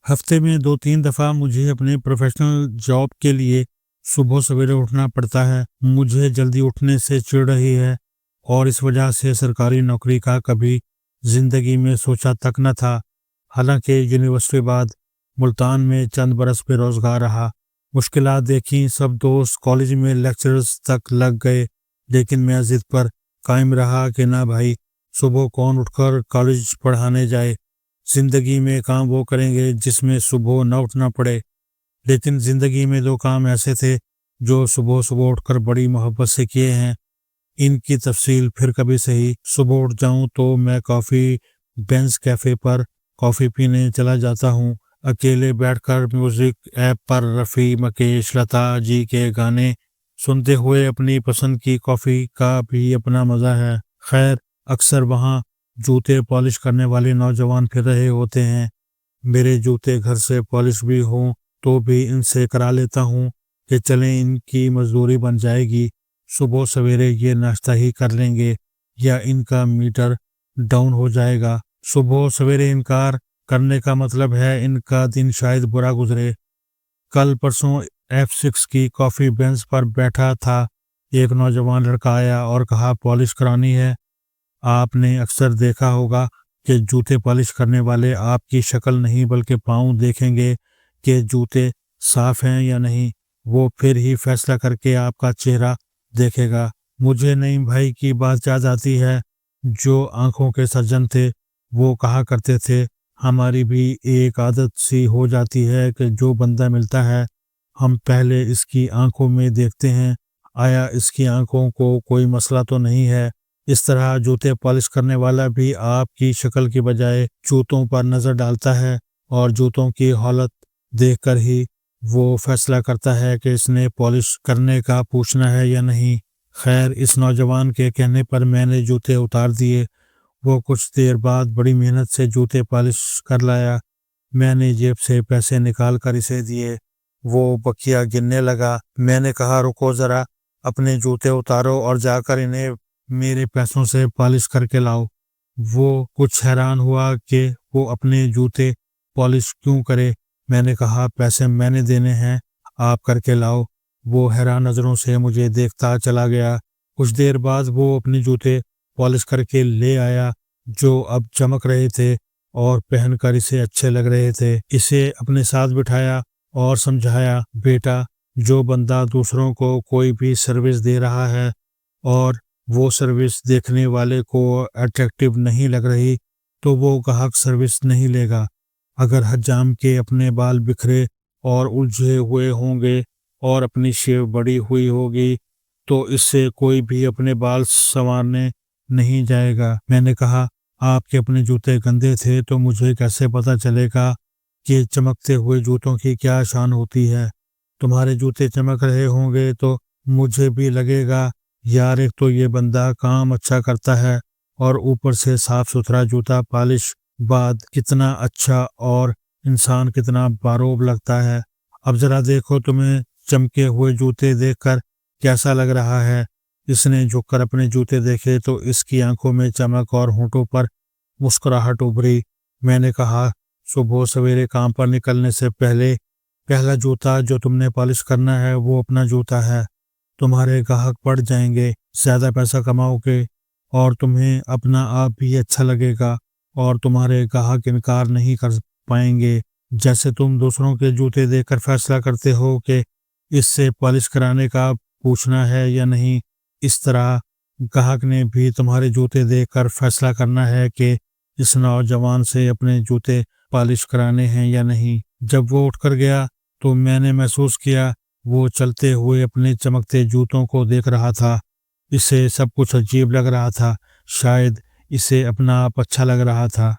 ہفتے میں 2-3 دفعہ مجھے اپنے پروفیشنل جاب کے لیے صبح سویرے اٹھنا پڑتا ہے۔ مجھے جلدی اٹھنے سے چڑ رہی ہے اور اس وجہ سے سرکاری نوکری کا کبھی زندگی میں سوچا تک نہ تھا۔ حالانکہ یونیورسٹی بعد ملتان میں چند برس بے روزگار رہا، مشکلات دیکھیں، سب دوست کالج میں لیکچرز تک لگ گئے، لیکن میں ضد پر قائم رہا کہ نہ بھائی، صبح کون اٹھ کر کالج پڑھانے جائے۔ زندگی میں کام وہ کریں گے جس میں صبح نہ اٹھنا پڑے۔ لیکن زندگی میں 2 کام ایسے تھے جو صبح اٹھ کر بڑی محبت سے کیے ہیں۔ ان کی تفصیل پھر کبھی صحیح۔ صبح اٹھ جاؤں تو میں کافی بینز کیفے پر کافی پینے چلا جاتا ہوں۔ اکیلے بیٹھ کر میوزک ایپ پر رفیع، مکیش، لتا جی کے گانے سنتے ہوئے اپنی پسند کی کافی کا بھی اپنا مزہ ہے۔ خیر، اکثر وہاں جوتے پالش کرنے والے نوجوان پھر رہے ہوتے ہیں۔ میرے جوتے گھر سے پالش بھی ہوں تو بھی ان سے کرا لیتا ہوں کہ چلیں ان کی مزدوری بن جائے گی، صبح سویرے یہ ناشتہ ہی کر لیں گے یا ان کا میٹر ڈاؤن ہو جائے گا۔ صبح سویرے انکار کرنے کا مطلب ہے ان کا دن شاید برا گزرے۔ کل پرسوں F6 کی کافی بینچ پر بیٹھا تھا، ایک نوجوان لڑکا آیا اور کہا پالش کرانی ہے۔ آپ نے اکثر دیکھا ہوگا کہ جوتے پالش کرنے والے آپ کی شکل نہیں بلکہ پاؤں دیکھیں گے کہ جوتے صاف ہیں یا نہیں، وہ پھر ہی فیصلہ کر کے آپ کا چہرہ دیکھے گا۔ مجھے نعیم بھائی کی بات یاد آتی ہے جو آنکھوں کے سرجن تھے۔ وہ کہا کرتے تھے ہماری بھی ایک عادت سی ہو جاتی ہے کہ جو بندہ ملتا ہے ہم پہلے اس کی آنکھوں میں دیکھتے ہیں آیا اس کی آنکھوں کو کوئی مسئلہ تو نہیں ہے۔ اس طرح جوتے پالش کرنے والا بھی آپ کی شکل کی بجائے جوتوں پر نظر ڈالتا ہے اور جوتوں کی حالت دیکھ کر ہی وہ فیصلہ کرتا ہے کہ اس نے پالش کرنے کا پوچھنا ہے یا نہیں۔ خیر، اس نوجوان کے کہنے پر میں نے جوتے اتار دیے۔ وہ کچھ دیر بعد بڑی محنت سے جوتے پالش کر لایا۔ میں نے جیب سے پیسے نکال کر اسے دیے۔ وہ بقیہ گننے لگا۔ میں نے کہا رکو ذرا، اپنے جوتے اتارو اور جا کر انہیں میرے پیسوں سے پالش کر کے لاؤ۔ وہ کچھ حیران ہوا کہ وہ اپنے جوتے پالش کیوں کرے۔ میں نے کہا پیسے میں نے دینے ہیں، آپ کر کے لاؤ۔ وہ حیران نظروں سے مجھے دیکھتا چلا گیا۔ کچھ دیر بعد وہ اپنے جوتے پالش کر کے لے آیا جو اب چمک رہے تھے اور پہن کر اسے اچھے لگ رہے تھے۔ اسے اپنے ساتھ بٹھایا اور سمجھایا بیٹا، جو بندہ دوسروں کو کوئی بھی سروس دے رہا ہے اور وہ سروس دیکھنے والے کو اٹریکٹیو نہیں لگ رہی تو وہ گاہک سروس نہیں لے گا۔ اگر حجام کے اپنے بال بکھرے اور الجھے ہوئے ہوں گے اور اپنی شیو بڑی ہوئی ہوگی تو اس سے کوئی بھی اپنے بال سنوارنے نہیں جائے گا۔ میں نے کہا آپ کے اپنے جوتے گندے تھے تو مجھے کیسے پتا چلے گا کہ چمکتے ہوئے جوتوں کی کیا شان ہوتی ہے؟ تمہارے جوتے چمک رہے ہوں گے تو مجھے بھی لگے گا یار ایک تو یہ بندہ کام اچھا کرتا ہے اور اوپر سے صاف ستھرا جوتا پالش بعد کتنا اچھا اور انسان کتنا باروب لگتا ہے۔ اب ذرا دیکھو تمہیں چمکے ہوئے جوتے دیکھ کر کیسا لگ رہا ہے؟ اس نے جھک کر اپنے جوتے دیکھے تو اس کی آنکھوں میں چمک اور ہونٹوں پر مسکراہٹ ابھری۔ میں نے کہا صبح سویرے کام پر نکلنے سے پہلا جوتا جو تم نے پالش کرنا ہے وہ اپنا جوتا ہے۔ تمہارے گاہک بڑھ جائیں گے، زیادہ پیسہ کماؤ گے اور تمہیں اپنا آپ بھی اچھا لگے گا اور تمہارے گاہک انکار نہیں کر پائیں گے۔ جیسے تم دوسروں کے جوتے دیکھ کر فیصلہ کرتے ہو کہ اس سے پالش کرانے کا پوچھنا ہے یا نہیں، اس طرح گاہک نے بھی تمہارے جوتے دیکھ کر فیصلہ کرنا ہے کہ اس نوجوان سے اپنے جوتے پالش کرانے ہیں یا نہیں۔ جب وہ اٹھ کر گیا تو میں نے محسوس کیا وہ چلتے ہوئے اپنے چمکتے جوتوں کو دیکھ رہا تھا۔ اسے سب کچھ عجیب لگ رہا تھا، شاید اسے اپنا آپ اچھا لگ رہا تھا۔